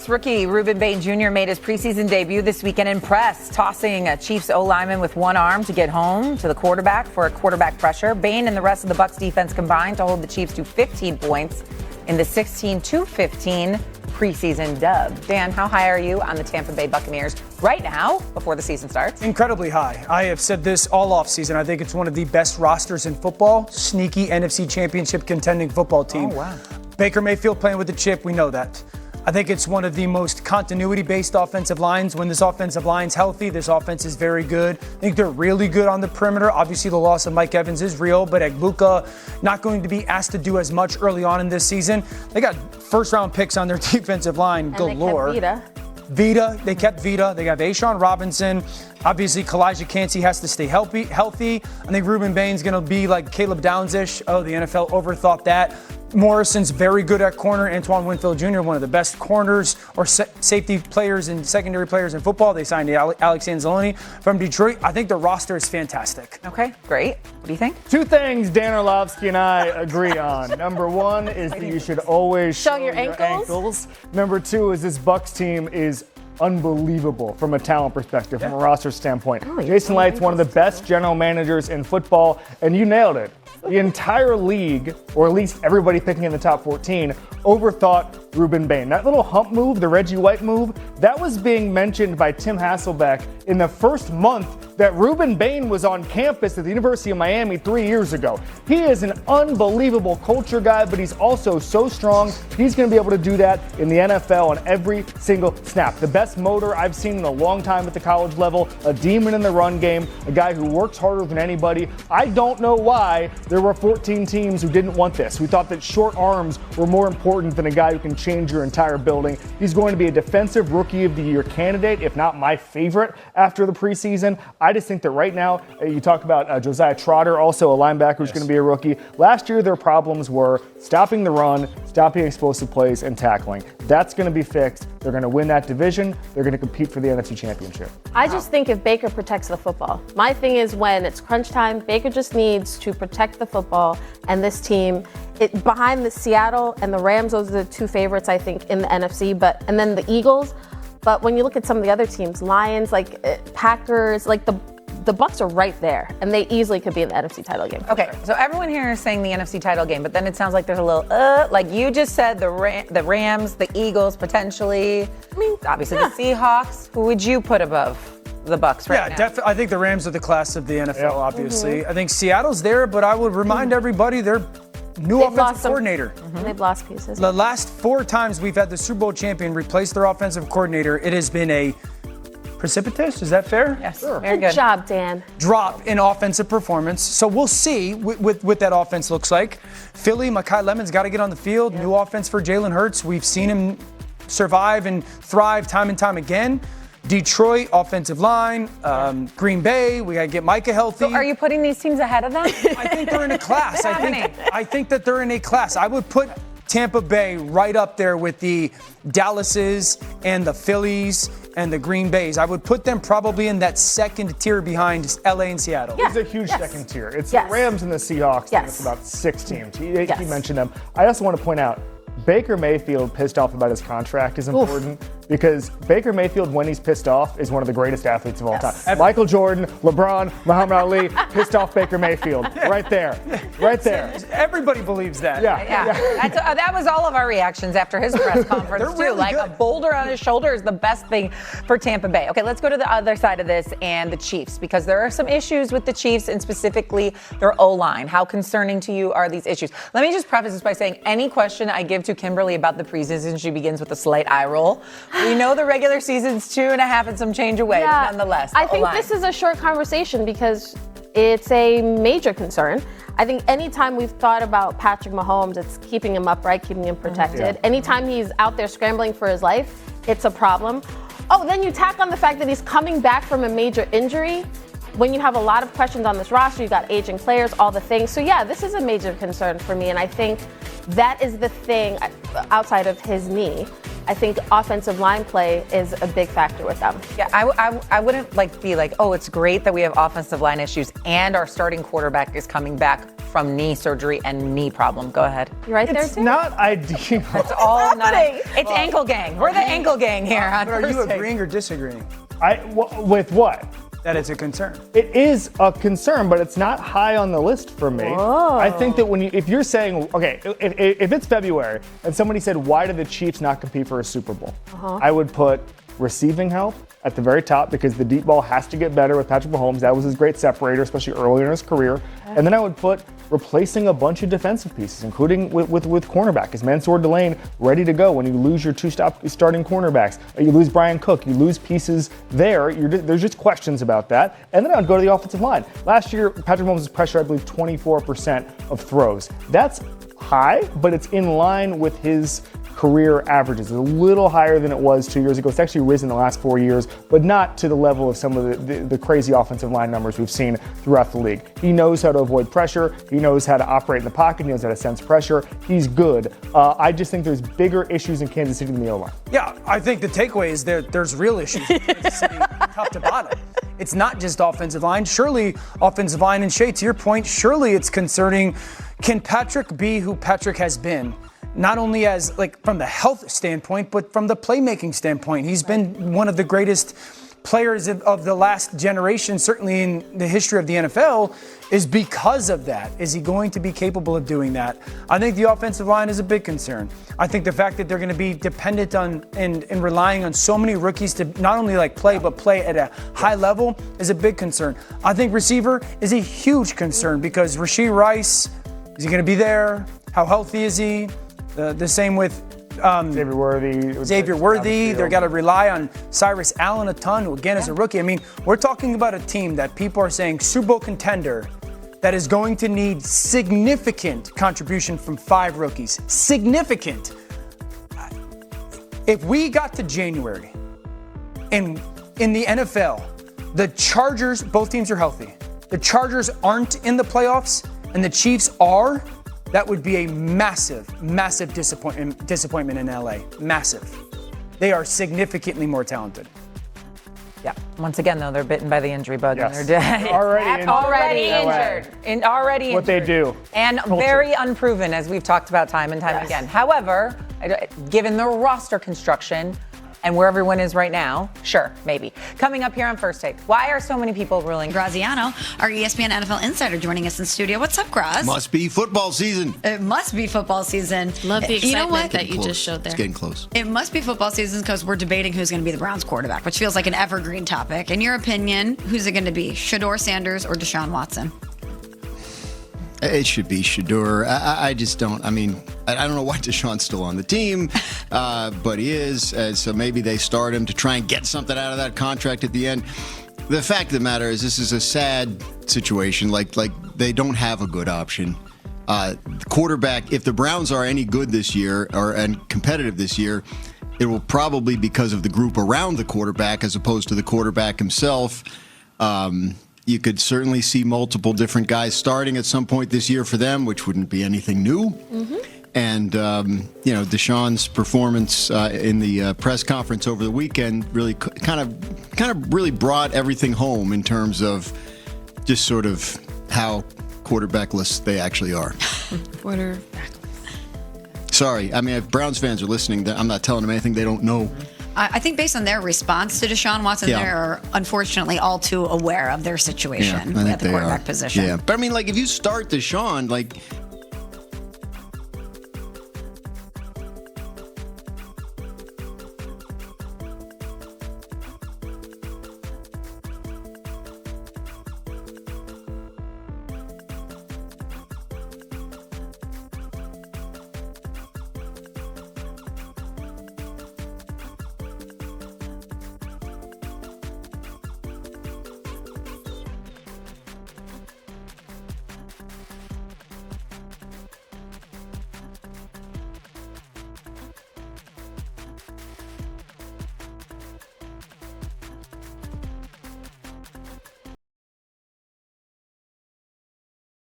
Bucs rookie Rueben Bain Jr. made his preseason debut this weekend in press, tossing a Chiefs O-lineman with one arm to get home to the quarterback for a quarterback pressure. Bain and the rest of the Bucs defense combined to hold the Chiefs to 15 points in the 16-15 preseason dub. Dan, how high are you on the Tampa Bay Buccaneers right now before the season starts? Incredibly high. I have said this all offseason. I think it's one of the best rosters in football. Sneaky NFC Championship contending football team. Oh, wow. Baker Mayfield playing with the chip, we know that. I think it's one of the most continuity-based offensive lines. When this offensive line's healthy, this offense is very good. I think they're really good on the perimeter. Obviously, the loss of Mike Evans is real, but Egbuka not going to be asked to do as much early on in this season. They got first-round picks on their defensive line galore. They kept Vita. They kept Vita. They got Ashawn Robinson. Obviously, Kalijah Kancey has to stay healthy. I think Rueben Bain's going to be like Caleb Downs-ish. Oh, the NFL overthought that. Morrison's very good at corner. Antoine Winfield Jr., one of the best corners or safety players and secondary players in football. They signed Alex Anzalone from Detroit. I think the roster is fantastic. Okay, great. What do you think? Two things Dan Orlovsky and I agree on. Number one is that you should always show your ankles. Number two is this Bucs team is unbelievable from a talent perspective, from a roster standpoint. Jason Light's one of the best general managers in football, and you nailed it. The entire league, or at least everybody picking in the top 14, overthought Rueben Bain. That little hump move, the Reggie White move, that was being mentioned by Tim Hasselbeck in the first month that Rueben Bain was on campus at the University of Miami 3 years ago. He is an unbelievable culture guy, but he's also so strong. He's going to be able to do that in the NFL on every single snap. The best motor I've seen in a long time at the college level, a demon in the run game, a guy who works harder than anybody. I don't know why there were 14 teams who didn't want this, who thought that short arms were more important than a guy who can change your entire building. He's going to be a defensive rookie of the year candidate, if not my favorite after the preseason. I just think that right now, you talk about Josiah Trotter, also a linebacker who's going to be a rookie. Last year, their problems were stopping the run, stopping explosive plays, and tackling. That's going to be fixed. They're going to win that division. They're going to compete for the NFC Championship. I just think if Baker protects the football. My thing is when it's crunch time, Baker just needs to protect the football, and this team, behind the Seattle and the Rams, those are the two favorites, I think, in the NFC, and then the Eagles. But when you look at some of the other teams, Lions, Packers, the Bucs are right there, and they easily could be in the NFC title game. Okay, so everyone here is saying the NFC title game, but then it sounds like there's a little, like you just said, the Rams, the Eagles, potentially. I mean, obviously the Seahawks. Who would you put above the Bucs right now? Yeah, definitely. I think the Rams are the class of the NFL, obviously. I think Seattle's there, but I would remind everybody they're new offensive coordinator. They've lost pieces. The last 4 times we've had the Super Bowl champion replace their offensive coordinator, it has been a precipitous, is that fair? Yes, Very good. Good job, Dan. Drop in offensive performance. So we'll see what that offense looks like. Philly, Mekhi Lemon's got to get on the field. New offense for Jalen Hurts. We've seen him survive and thrive time and time again. Detroit, offensive line. Green Bay, we got to get Micah healthy. So are you putting these teams ahead of them? I think they're in a class. I think that they're in a class. I would put Tampa Bay right up there with the Dallases and the Phillies and the Green Bays. I would put them probably in that second tier behind LA and Seattle. Yeah. It's a huge second tier. It's the Rams and the Seahawks. Yes. It's about 6 teams. He mentioned them. I also want to point out, Baker Mayfield pissed off about his contract is important because Baker Mayfield, when he's pissed off, is one of the greatest athletes of all time. Michael Jordan, LeBron, Muhammad Ali, pissed off Baker Mayfield. Right there. Right there. Everybody believes that. Yeah. That was all of our reactions after his press conference, too. Really a boulder on his shoulder is the best thing for Tampa Bay. Okay, let's go to the other side of this and the Chiefs, because there are some issues with the Chiefs and specifically their O-line. How concerning to you are these issues? Let me just preface this by saying any question I give to Kimberly about the preseason, she begins with a slight eye roll. We know the regular season's 2.5 and some change away, but nonetheless. I think this is a short conversation because it's a major concern. I think anytime we've thought about Patrick Mahomes, it's keeping him upright, keeping him protected. Anytime he's out there scrambling for his life, it's a problem. Oh, then you tack on the fact that he's coming back from a major injury. When you have a lot of questions on this roster, you've got aging players, all the things. So yeah, this is a major concern for me, and I think that is the thing outside of his knee. I think offensive line play is a big factor with them. Yeah, I wouldn't be like, oh, it's great that we have offensive line issues and our starting quarterback is coming back from knee surgery and knee problem. Go ahead. You right there, It's too? not ideal. It's all not. It's ankle gang. We're the ankle gang here. But are you agreeing or disagreeing With what? that it's a concern? It is a concern, but it's not high on the list for me. Whoa. I think that if you're saying, okay, if it's February and somebody said, why did the Chiefs not compete for a Super Bowl? I would put receiving help at the very top because the deep ball has to get better with Patrick Mahomes. That was his great separator, especially earlier in his career. And then I would put replacing a bunch of defensive pieces, including with cornerback. Is Mansour Delane ready to go when you lose your two starting cornerbacks? You lose Brian Cook, you lose pieces there. There's just questions about that. And then I would go to the offensive line. Last year, Patrick Mahomes was pressured, I believe, 24% of throws. That's high, but it's in line with his career averages. It's a little higher than it was 2 years ago. It's actually risen the last 4 years, but not to the level of some of the crazy offensive line numbers we've seen throughout the league. He knows how to avoid pressure. He knows how to operate in the pocket. He knows how to sense pressure. He's good. I just think there's bigger issues in Kansas City than the O-line. Yeah, I think the takeaway is there's real issues in Kansas City, top to bottom. It's not just offensive line. Surely offensive line, and Shay, to your point, surely it's concerning. Can Patrick be who Patrick has been? Not only as from the health standpoint, but from the playmaking standpoint. He's been one of the greatest players of the last generation, certainly in the history of the NFL, is because of that. Is he going to be capable of doing that? I think the offensive line is a big concern. I think the fact that they're going to be dependent on and relying on so many rookies to not only play, but play at a high level is a big concern. I think receiver is a huge concern because Rashee Rice, is he going to be there? How healthy is he? The same with Xavier Worthy. They've got to rely on Cyrus Allen a ton, who again is a rookie. I mean, we're talking about a team that people are saying Super Bowl contender that is going to need significant contribution from 5 rookies. Significant. If we got to January and in the NFL, the Chargers, both teams are healthy. The Chargers aren't in the playoffs and the Chiefs are. That would be a massive, massive disappointment in LA. Massive. They are significantly more talented. Yeah. Once again, though, they're bitten by the injury bug. Yes. And they're already injured. What they do. And very unproven, as we've talked about time and time again. However, given the roster construction and where everyone is right now, sure, maybe. Coming up here on First Take, why are so many people ruling? Graziano, our ESPN NFL insider, joining us in studio. What's up, Graz? Must be football season. It must be football season. Love the excitement that you close. just showed there. It's getting close. It must be football season because we're debating who's going to be the Browns quarterback, which feels like an evergreen topic. In your opinion, who's it going to be? Shedeur Sanders or Deshaun Watson? It should be Shedeur. I just don't. I mean, I don't know why Deshaun's still on the team, but he is. So maybe they start him to try and get something out of that contract at the end. The fact of the matter is, this is a sad situation. Like they don't have a good option. Quarterback. If the Browns are any good this year and competitive this year, it will probably be because of the group around the quarterback as opposed to the quarterback himself. You could certainly see multiple different guys starting at some point this year for them, which wouldn't be anything new. Mm-hmm. And, Deshaun's performance in the press conference over the weekend really kind of really brought everything home in terms of just sort of how quarterbackless they actually are. Sorry. I mean, if Browns fans are listening, I'm not telling them anything they don't know. I think based on their response to Deshaun Watson, they're unfortunately all too aware of their situation at the quarterback position. Yeah, but I mean, if you start Deshaun,